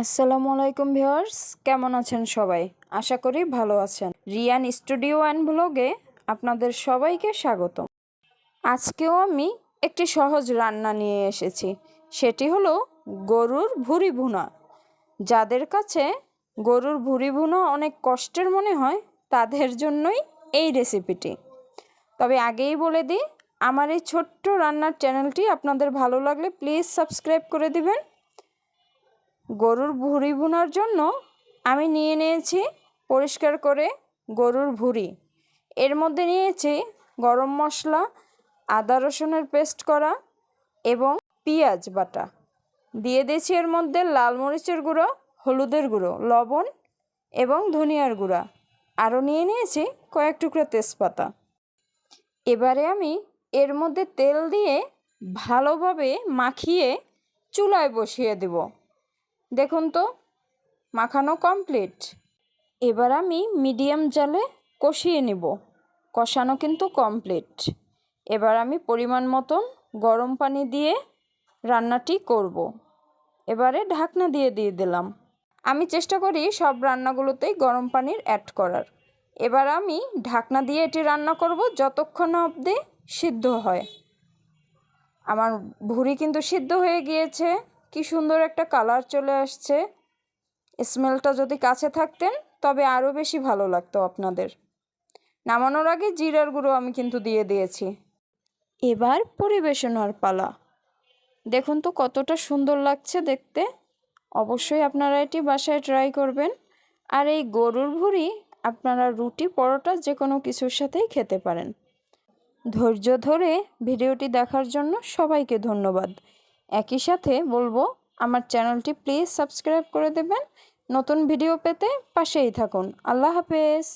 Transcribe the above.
আসসালামু আলাইকুম ভিউয়ার্স, কেমন আছেন সবাই? আশা করি ভালো আছেন। রিয়ান স্টুডিও অ্যান্ড ব্লগে আপনাদের সবাইকে স্বাগতম। আজকেও আমি একটি সহজ রান্না নিয়ে এসেছি, সেটি হলো গরুর ভুঁড়ি ভুনা। যাদের কাছে গরুর ভুঁড়ি ভুনা অনেক কষ্টের মনে হয় তাদের জন্যই এই রেসিপিটি। তবে আগেই বলে দিই, আমার এই ছোট্ট রান্নার চ্যানেলটি আপনাদের ভালো লাগলে প্লিজ সাবস্ক্রাইব করে দিবেন। গরুর ভুঁড়ি ভুনার জন্য আমি নিয়ে নিয়েছি পরিষ্কার করে গরুর ভুঁড়ি। এর মধ্যে নিয়েছি গরম মশলা, আদা রসুনের পেস্ট করা এবং পেঁয়াজ বাটা। দিয়ে দিয়েছি এর মধ্যে লাল মরিচের গুঁড়ো, হলুদের গুঁড়ো, লবণ এবং ধনিয়ার গুঁড়া। আরও নিয়ে নিয়েছি কয়েক টুকরো তেজপাতা। এবারে আমি এর মধ্যে তেল দিয়ে ভালোভাবে মাখিয়ে চুলায় বসিয়ে দেব। দেখুন তো, মাখানো কমপ্লিট। এবার আমি মিডিয়াম জালে কষিয়ে নেব। কষানো কিন্তু কমপ্লিট। এবার আমি পরিমাণ মতন গরম পানি দিয়ে রান্নাটি করব। এবারে ঢাকনা দিয়ে দিলাম। আমি চেষ্টা করি সব রান্নাগুলোতেই গরম পানির অ্যাড করার। এবার আমি ঢাকনা দিয়ে এটি রান্না করব যতক্ষণ না অবধি সিদ্ধ হয়। আমার ভুঁড়ি কিন্তু সিদ্ধ হয়ে গিয়েছে। কি সুন্দর একটা কালার চলে আসছে। স্মেলটা যদি কাছে থাকতেন তবে আরও বেশি ভালো লাগতো আপনাদের। নামানোর আগে জিরার গুঁড়ো আমি কিন্তু দিয়ে দিয়েছি। এবার পরিবেশনার পালা। দেখুন তো কতটা সুন্দর লাগছে দেখতে। অবশ্যই আপনারা এটি বাসায় ট্রাই করবেন। আর এই গরুর ভুঁড়ি আপনারা রুটি, পরোটা যে কোনো কিছুর সাথেই খেতে পারেন। ধৈর্য ধরে ভিডিওটি দেখার জন্য সবাইকে ধন্যবাদ। একই সাথে বলবো, আমার চ্যানেলটি প্লিজ সাবস্ক্রাইব করে দেবেন। নতুন ভিডিও পেতে পাশেই থাকুন। আল্লাহ হাফেজ।